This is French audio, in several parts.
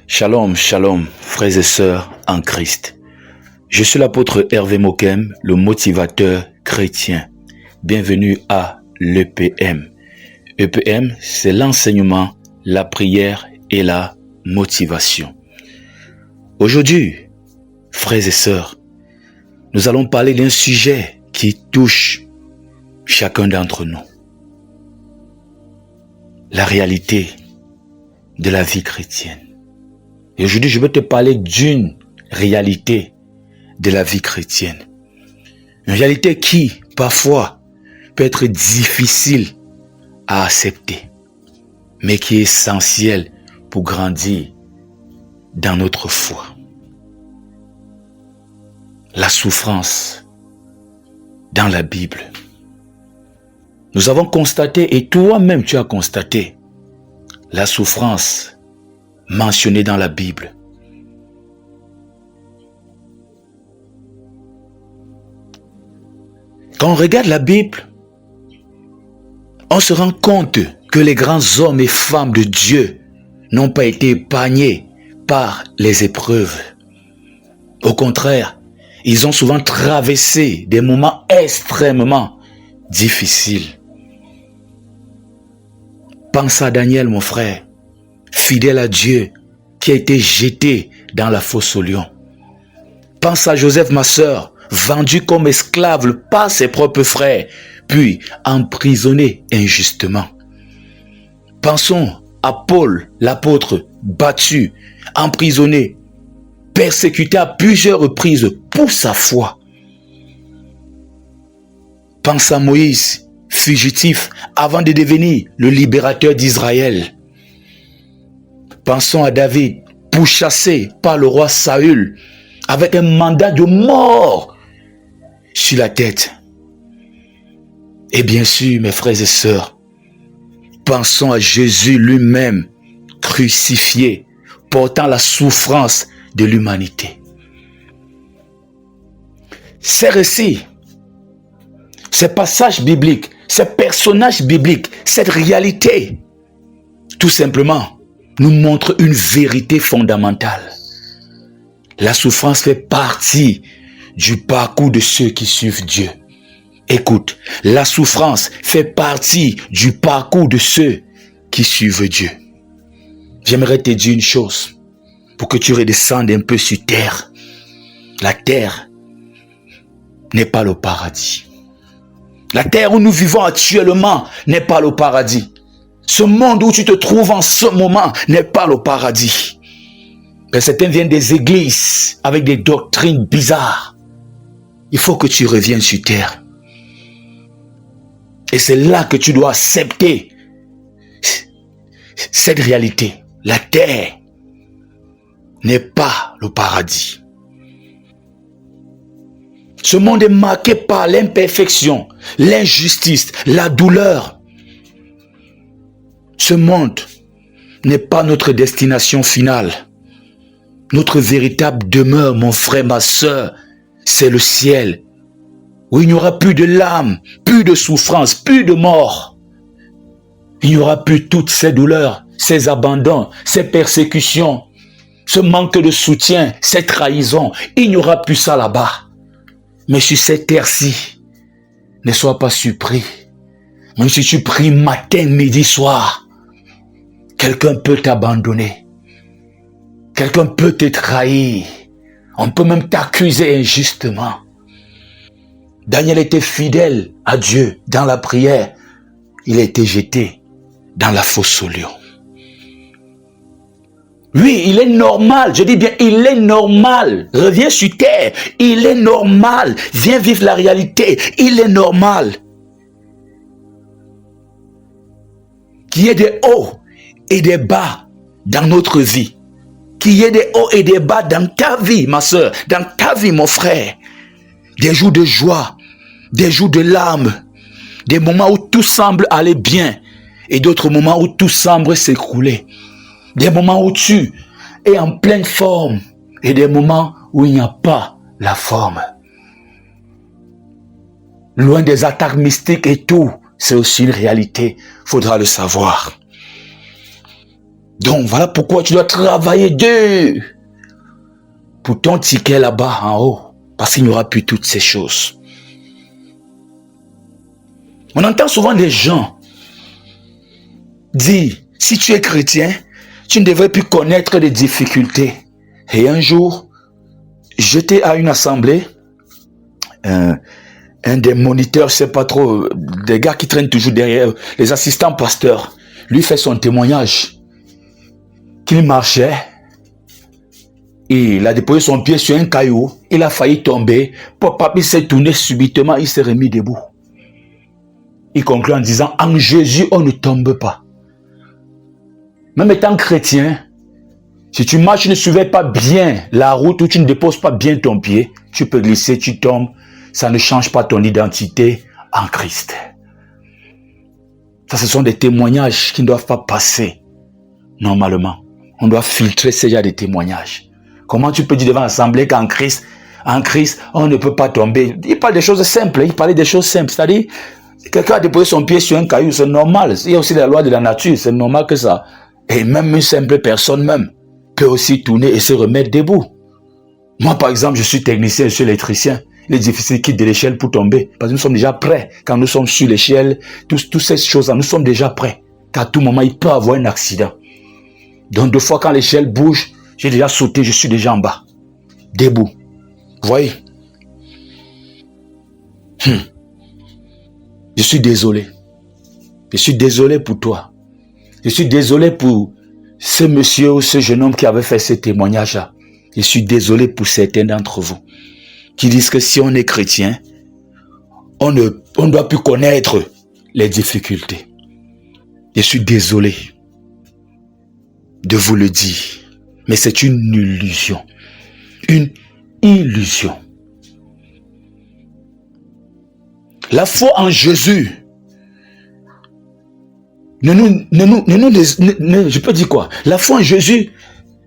Shalom, shalom, frères et sœurs en Christ. Je suis l'apôtre Hervé Mokem, le motivateur chrétien. Bienvenue à l'EPM. EPM, c'est l'enseignement, la prière et la motivation. Aujourd'hui, frères et sœurs, nous allons parler d'un sujet qui touche chacun d'entre nous. La réalité de la vie chrétienne. Et aujourd'hui, je veux te parler d'une réalité de la vie chrétienne. Une réalité qui, parfois, peut être difficile à accepter, mais qui est essentielle pour grandir dans notre foi. La souffrance dans la Bible. Nous avons constaté, et toi-même tu as constaté, la souffrance mentionné dans la Bible. Quand on regarde la Bible, on se rend compte que les grands hommes et femmes de Dieu n'ont pas été épargnés par les épreuves. Au contraire, ils ont souvent traversé des moments extrêmement difficiles. Pense à Daniel, mon frère, fidèle à Dieu, qui a été jeté dans la fosse aux lions. Pense à Joseph, ma sœur, vendu comme esclave par ses propres frères, puis emprisonné injustement. Pensons à Paul, l'apôtre, battu, emprisonné, persécuté à plusieurs reprises pour sa foi. Pense à Moïse, fugitif avant de devenir le libérateur d'Israël. Pensons à David, pourchassé par le roi Saül, avec un mandat de mort sur la tête. Et bien sûr, mes frères et sœurs, pensons à Jésus lui-même, crucifié, portant la souffrance de l'humanité. Ces récits, ces passages bibliques, ces personnages bibliques, cette réalité, tout simplement, nous montrent une vérité fondamentale. La souffrance fait partie du parcours de ceux qui suivent Dieu. Écoute, la souffrance fait partie du parcours de ceux qui suivent Dieu. J'aimerais te dire une chose pour que tu redescendes un peu sur terre. La terre n'est pas le paradis. La terre où nous vivons actuellement n'est pas le paradis. Ce monde où tu te trouves en ce moment n'est pas le paradis. Mais certains viennent des églises avec des doctrines bizarres. Il faut que tu reviennes sur terre. Et c'est là que tu dois accepter cette réalité. La terre n'est pas le paradis. Ce monde est marqué par l'imperfection, l'injustice, la douleur. Ce monde n'est pas notre destination finale. Notre véritable demeure, mon frère, ma sœur, c'est le ciel, où il n'y aura plus de larmes, plus de souffrance, plus de mort. Il n'y aura plus toutes ces douleurs, ces abandons, ces persécutions, ce manque de soutien, ces trahisons. Il n'y aura plus ça là-bas. Mais sur cette terre-ci, ne sois pas surpris. Même si tu pries matin, midi, soir, quelqu'un peut t'abandonner. Quelqu'un peut te trahir. On peut même t'accuser injustement. Daniel était fidèle à Dieu dans la prière. Il a été jeté dans la fosse aux lions. Oui, il est normal. Je dis bien, il est normal. Reviens sur terre. Il est normal. Viens vivre la réalité. Il est normal. Qu'il y ait des hauts et des bas dans notre vie. Qu'il y ait des hauts et des bas dans ta vie, ma soeur, dans ta vie, mon frère. Des jours de joie, des jours de larmes, des moments où tout semble aller bien et d'autres moments où tout semble s'écrouler. Des moments où tu es en pleine forme et des moments où il n'y a pas la forme. Loin des attaques mystiques et tout, c'est aussi une réalité, faudra le savoir. Donc voilà pourquoi tu dois travailler dur pour ton ticket là-bas en haut. Parce qu'il n'y aura plus toutes ces choses. On entend souvent des gens dire, si tu es chrétien, tu ne devrais plus connaître les difficultés. Et un jour, j'étais à une assemblée, un des moniteurs, je ne sais pas trop, des gars qui traînent toujours derrière, les assistants pasteurs, lui fait son témoignage qu'il marchait, et il a déposé son pied sur un caillou, il a failli tomber, papa, il s'est tourné subitement, il s'est remis debout. Il conclut en disant, en Jésus, on ne tombe pas. Même étant chrétien, si tu marches, tu ne suivais pas bien la route ou tu ne déposes pas bien ton pied, tu peux glisser, tu tombes, ça ne change pas ton identité en Christ. Ça, ce sont des témoignages qui ne doivent pas passer normalement. On doit filtrer ces genres de témoignages. Comment tu peux dire devant l'assemblée qu'en Christ, on ne peut pas tomber? Il parle des choses simples, il parlait des choses simples. C'est-à-dire, quelqu'un a déposé son pied sur un caillou, c'est normal. Il y a aussi la loi de la nature, c'est normal que ça. Et même une simple personne même peut aussi tourner et se remettre debout. Moi, par exemple, je suis technicien, je suis électricien. Il est difficile de quitter l'échelle pour tomber. Parce que nous sommes déjà prêts. Quand nous sommes sur l'échelle, toutes ces choses-là, nous sommes déjà prêts. Qu'à tout moment, il peut y avoir un accident. Donc, deux fois, quand l'échelle bouge, j'ai déjà sauté, je suis déjà en bas. Debout. Vous voyez? Je suis désolé. Je suis désolé pour toi. Je suis désolé pour ce monsieur ou ce jeune homme qui avait fait ce témoignage-là. Je suis désolé pour certains d'entre vous qui disent que si on est chrétien, on ne doit plus connaître les difficultés. Je suis désolé de vous le dire, mais c'est une illusion. Une illusion. La foi en Jésus je peux dire quoi? La foi en Jésus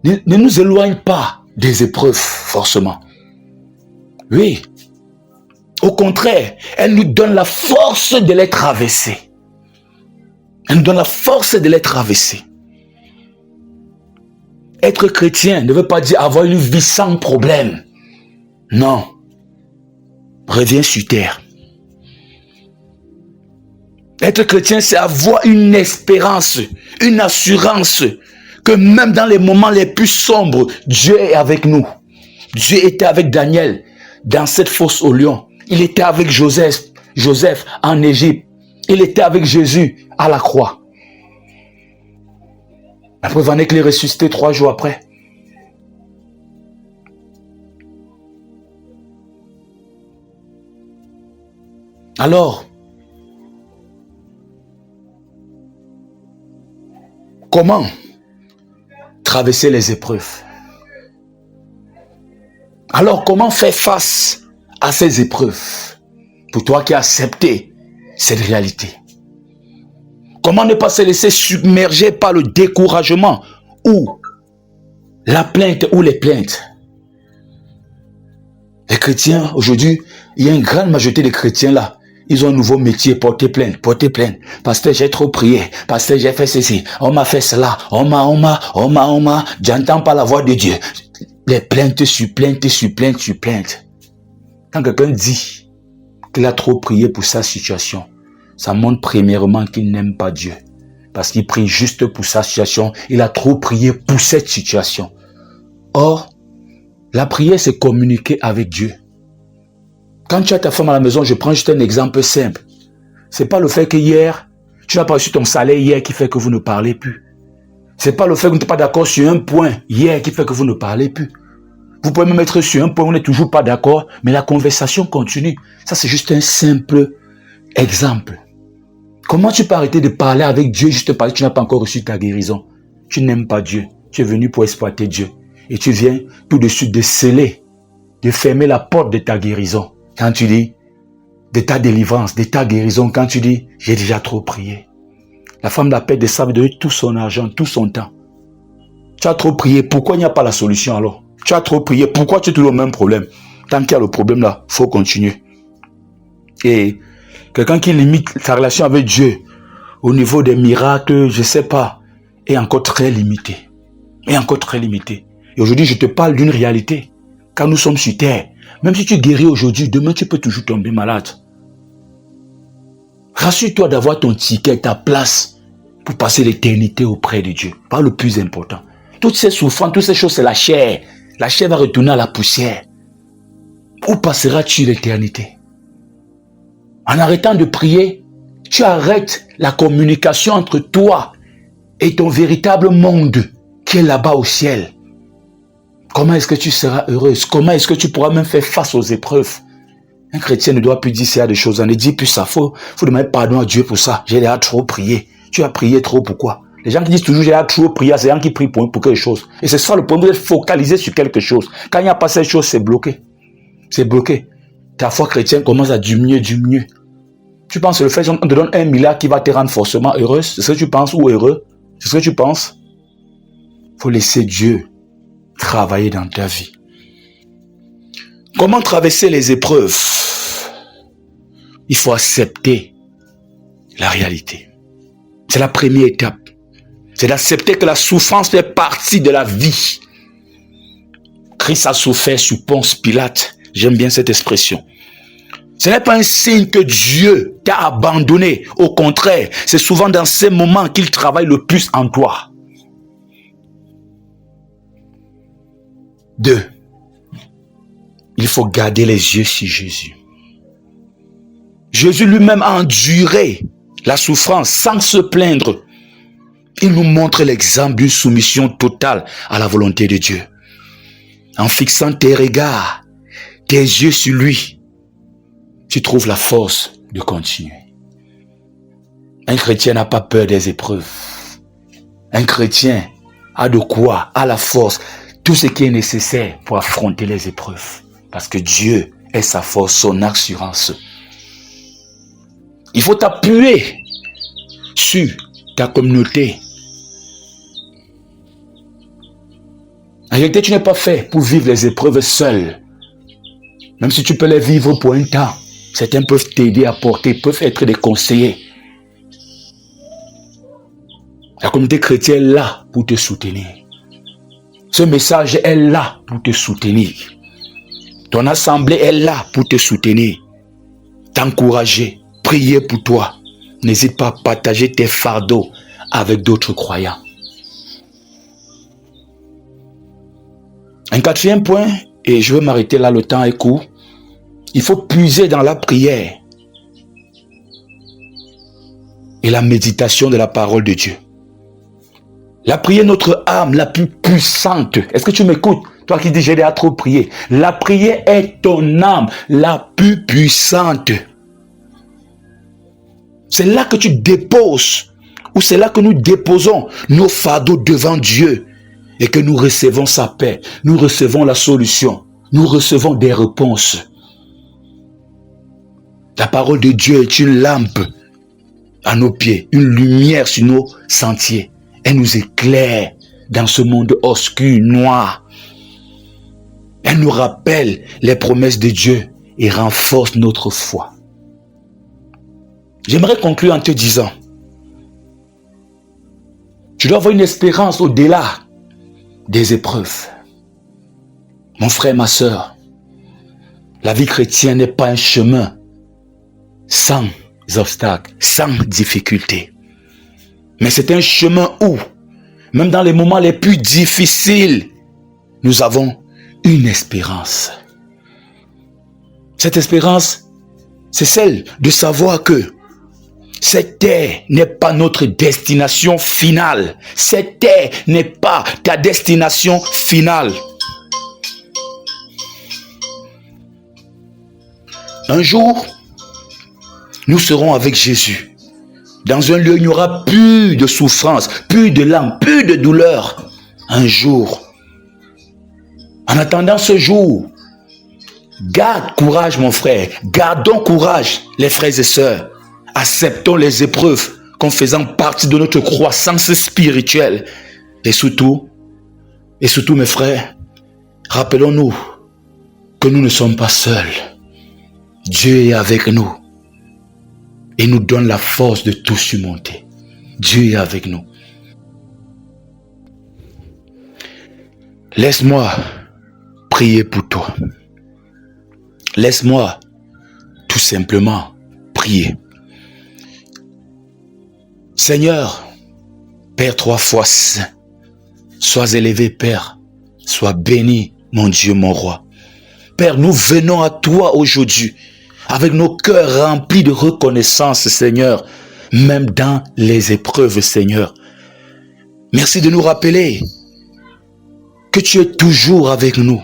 ne nous éloigne pas des épreuves, forcément. Oui. Au contraire, elle nous donne la force de les traverser. Elle nous donne la force de les traverser. Être chrétien ne veut pas dire avoir une vie sans problème. Non. Reviens sur terre. Être chrétien, c'est avoir une espérance, une assurance que même dans les moments les plus sombres, Dieu est avec nous. Dieu était avec Daniel dans cette fosse au lion. Il était avec Joseph en Égypte. Il était avec Jésus à la croix. La preuve en est qu'il est ressuscité 3 jours après. Alors, comment traverser les épreuves? Alors, comment faire face à ces épreuves pour toi qui as accepté cette réalité? Comment ne pas se laisser submerger par le découragement ou la plainte ou les plaintes? Les chrétiens, aujourd'hui, il y a une grande majorité de chrétiens là. Ils ont un nouveau métier, porter plainte, porter plainte. Pasteur, j'ai trop prié. Pasteur, j'ai fait ceci. On m'a fait cela. On m'a. J'entends pas la voix de Dieu. Les plaintes sur plaintes sur plaintes sur plaintes. Quand quelqu'un dit qu'il a trop prié pour sa situation, ça montre premièrement qu'il n'aime pas Dieu. Parce qu'il prie juste pour sa situation. Il a trop prié pour cette situation. Or, la prière, c'est communiquer avec Dieu. Quand tu as ta femme à la maison, je prends juste un exemple simple. C'est pas le fait que hier, tu n'as pas reçu ton salaire hier qui fait que vous ne parlez plus. C'est pas le fait que vous n'êtes pas d'accord sur un point hier qui fait que vous ne parlez plus. Vous pouvez même être sur un point où vous n'êtes toujours pas d'accord, mais la conversation continue. Ça, c'est juste un simple exemple. Comment tu peux arrêter de parler avec Dieu juste parce que tu n'as pas encore reçu ta guérison? Tu n'aimes pas Dieu. Tu es venu pour exploiter Dieu. Et tu viens tout de suite de sceller, de fermer la porte de ta guérison. Quand tu dis de ta délivrance, de ta guérison, quand tu dis j'ai déjà trop prié. La femme d'appel de ça veut donner tout son argent, tout son temps. Tu as trop prié, pourquoi il n'y a pas la solution alors? Tu as trop prié, pourquoi tu as toujours le même problème? Tant qu'il y a le problème là, il faut continuer. Et quelqu'un qui limite sa relation avec Dieu au niveau des miracles, je ne sais pas, est encore très limité. Est encore très limité. Et aujourd'hui, je te parle d'une réalité. Quand nous sommes sur terre, même si tu guéris aujourd'hui, demain tu peux toujours tomber malade. Rassure-toi d'avoir ton ticket, ta place pour passer l'éternité auprès de Dieu. Pas le plus important. Toutes ces souffrances, toutes ces choses, c'est la chair. La chair va retourner à la poussière. Où passeras-tu l'éternité? En arrêtant de prier, tu arrêtes la communication entre toi et ton véritable monde qui est là-bas au ciel. Comment est-ce que tu seras heureuse? Comment est-ce que tu pourras même faire face aux épreuves? Un chrétien ne doit plus dire ça des choses. On ne dit plus ça. Faut demander pardon à Dieu pour ça. J'ai déjà trop prié. Tu as prié trop, pourquoi? Les gens qui disent toujours j'ai déjà trop prié, c'est les gens qui prient pour quelque chose. Et c'est ça le problème, vous êtes focalisé sur quelque chose. Quand il n'y a pas cette chose, c'est bloqué. C'est bloqué. Ta foi chrétienne commence à diminuer. Tu penses que le fait qu'on te donne 1 milliard qui va te rendre forcément heureuse? C'est ce que tu penses ou heureux? C'est ce que tu penses? Il faut laisser Dieu travailler dans ta vie. Comment traverser les épreuves? Il faut accepter la réalité. C'est la première étape. C'est d'accepter que la souffrance fait partie de la vie. Christ a souffert sur Ponce Pilate. J'aime bien cette expression. Ce n'est pas un signe que Dieu t'a abandonné. Au contraire, c'est souvent dans ces moments qu'il travaille le plus en toi. 2. Il faut garder les yeux sur Jésus. Jésus lui-même a enduré la souffrance sans se plaindre. Il nous montre l'exemple d'une soumission totale à la volonté de Dieu. En fixant tes regards, tes yeux sur lui, tu trouves la force de continuer. Un chrétien n'a pas peur des épreuves. Un chrétien a de quoi, a la force, tout ce qui est nécessaire pour affronter les épreuves. Parce que Dieu est sa force, son assurance. Il faut t'appuyer sur ta communauté. En réalité, tu n'es pas fait pour vivre les épreuves seul. Même si tu peux les vivre pour un temps, certains peuvent t'aider à porter, peuvent être des conseillers. La communauté chrétienne est là pour te soutenir. Ce message est là pour te soutenir. Ton assemblée est là pour te soutenir, t'encourager, prier pour toi. N'hésite pas à partager tes fardeaux avec d'autres croyants. Un 4e point, et je veux m'arrêter là, le temps est court. Il faut puiser dans la prière et la méditation de la parole de Dieu. La prière est notre âme la plus puissante. Est-ce que tu m'écoutes? Toi qui dis j'ai déjà trop prié. La prière est ton âme la plus puissante. C'est là que tu déposes, ou c'est là que nous déposons nos fardeaux devant Dieu et que nous recevons sa paix. Nous recevons la solution. Nous recevons des réponses. La parole de Dieu est une lampe à nos pieds, une lumière sur nos sentiers. Elle nous éclaire dans ce monde obscur, noir. Elle nous rappelle les promesses de Dieu et renforce notre foi. J'aimerais conclure en te disant, tu dois avoir une espérance au-delà des épreuves. Mon frère, ma sœur, la vie chrétienne n'est pas un chemin sans obstacles, sans difficultés. Mais c'est un chemin où, même dans les moments les plus difficiles, nous avons une espérance. Cette espérance, c'est celle de savoir que cette terre n'est pas notre destination finale. Cette terre n'est pas ta destination finale. Un jour, nous serons avec Jésus. Dans un lieu, il n'y aura plus de souffrance, plus de larmes, plus de douleur. Un jour. En attendant ce jour, garde courage mon frère. Gardons courage les frères et sœurs. Acceptons les épreuves comme faisant partie de notre croissance spirituelle. Et surtout mes frères, rappelons-nous que nous ne sommes pas seuls. Dieu est avec nous et nous donne la force de tout surmonter. Dieu est avec nous. Laisse-moi prier pour toi. Laisse-moi tout simplement prier. Seigneur, Père 3 fois saint, sois élevé, Père, sois béni, mon Dieu, mon roi. Père, nous venons à toi aujourd'hui avec nos cœurs remplis de reconnaissance, Seigneur, même dans les épreuves, Seigneur. Merci de nous rappeler que tu es toujours avec nous,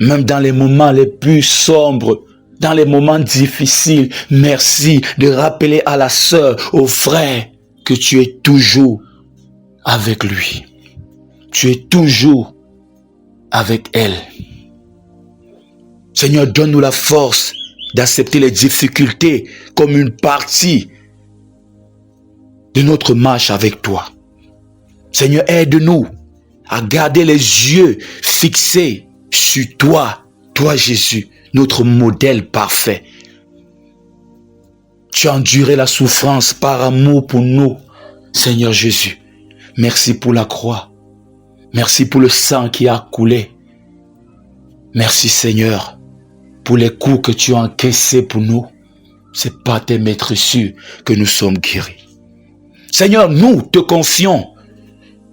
même dans les moments les plus sombres, dans les moments difficiles. Merci de rappeler à la sœur, au frère, que tu es toujours avec lui. Tu es toujours avec elle. Seigneur, donne-nous la force d'accepter les difficultés comme une partie de notre marche avec toi. Seigneur, aide-nous à garder les yeux fixés sur toi, toi Jésus, notre modèle parfait. Tu as enduré la souffrance par amour pour nous, Seigneur Jésus. Merci pour la croix. Merci pour le sang qui a coulé. Merci Seigneur pour les coups que tu as encaissés pour nous. C'est par tes maîtresses que nous sommes guéris. Seigneur, nous te confions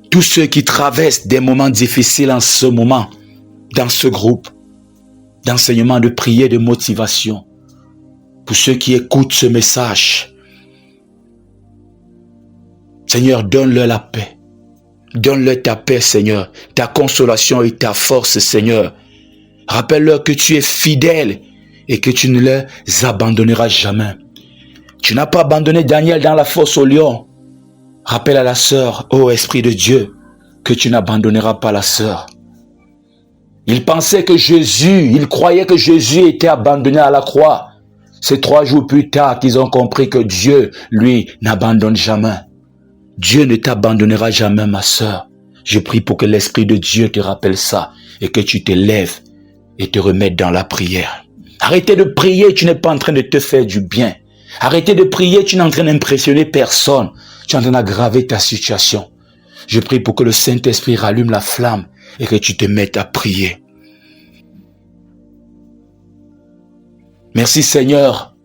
tous ceux qui traversent des moments difficiles en ce moment, dans ce groupe d'enseignement, de prière, de motivation. Pour ceux qui écoutent ce message, Seigneur, donne-leur la paix. Donne-leur ta paix, Seigneur, ta consolation et ta force, Seigneur. Rappelle-leur que tu es fidèle et que tu ne les abandonneras jamais. Tu n'as pas abandonné Daniel dans la fosse au lion. Rappelle à la sœur, ô Esprit de Dieu, que tu n'abandonneras pas la sœur. Il pensait que il croyait que Jésus était abandonné à la croix. C'est 3 jours plus tard qu'ils ont compris que Dieu, lui, n'abandonne jamais. Dieu ne t'abandonnera jamais, ma sœur. Je prie pour que l'Esprit de Dieu te rappelle ça et que tu te lèves et te remettes dans la prière. Arrêtez de prier, tu n'es pas en train de te faire du bien. Arrêtez de prier, tu n'es en train d'impressionner personne. Tu es en train d'aggraver ta situation. Je prie pour que le Saint-Esprit rallume la flamme et que tu te mettes à prier. Merci Seigneur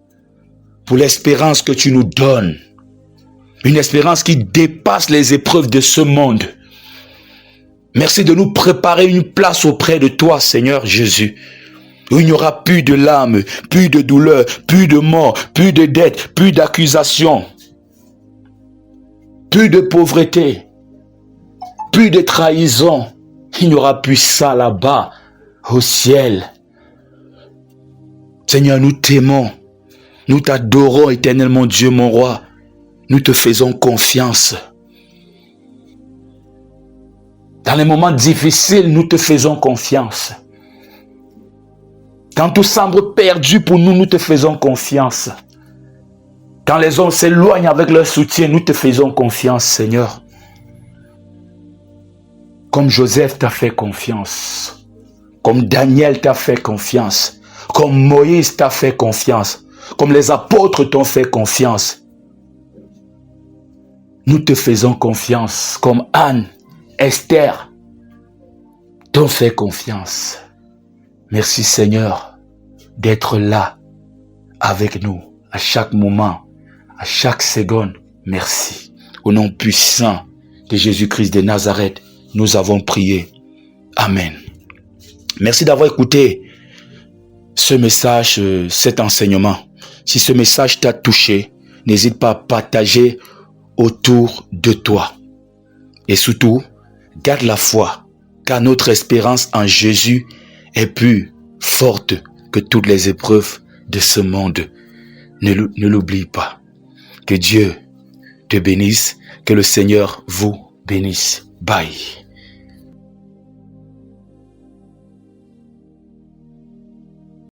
pour l'espérance que tu nous donnes. Une espérance qui dépasse les épreuves de ce monde. Merci de nous préparer une place auprès de toi, Seigneur Jésus, où il n'y aura plus de larmes, plus de douleur, plus de mort, plus de dettes, plus d'accusations, plus de pauvreté, plus de trahison. Il n'y aura plus ça là-bas, au ciel. Seigneur, nous t'aimons, nous t'adorons, éternel mon Dieu, mon roi. Nous te faisons confiance. Dans les moments difficiles, nous te faisons confiance. Quand tout semble perdu pour nous, nous te faisons confiance. Quand les hommes s'éloignent avec leur soutien, nous te faisons confiance, Seigneur. Comme Joseph t'a fait confiance. Comme Daniel t'a fait confiance. Comme Moïse t'a fait confiance. Comme les apôtres t'ont fait confiance. Nous te faisons confiance. Comme Anne, Esther t'ont fait confiance. Merci Seigneur d'être là avec nous à chaque moment, à chaque seconde. Merci. Au nom puissant de Jésus-Christ de Nazareth, nous avons prié. Amen. Merci d'avoir écouté ce message, cet enseignement. Si ce message t'a touché, n'hésite pas à partager autour de toi. Et surtout, garde la foi, car notre espérance en Jésus est plus forte que toutes les épreuves de ce monde. Ne l'oublie pas. Que Dieu te bénisse, que le Seigneur vous bénisse. Bye.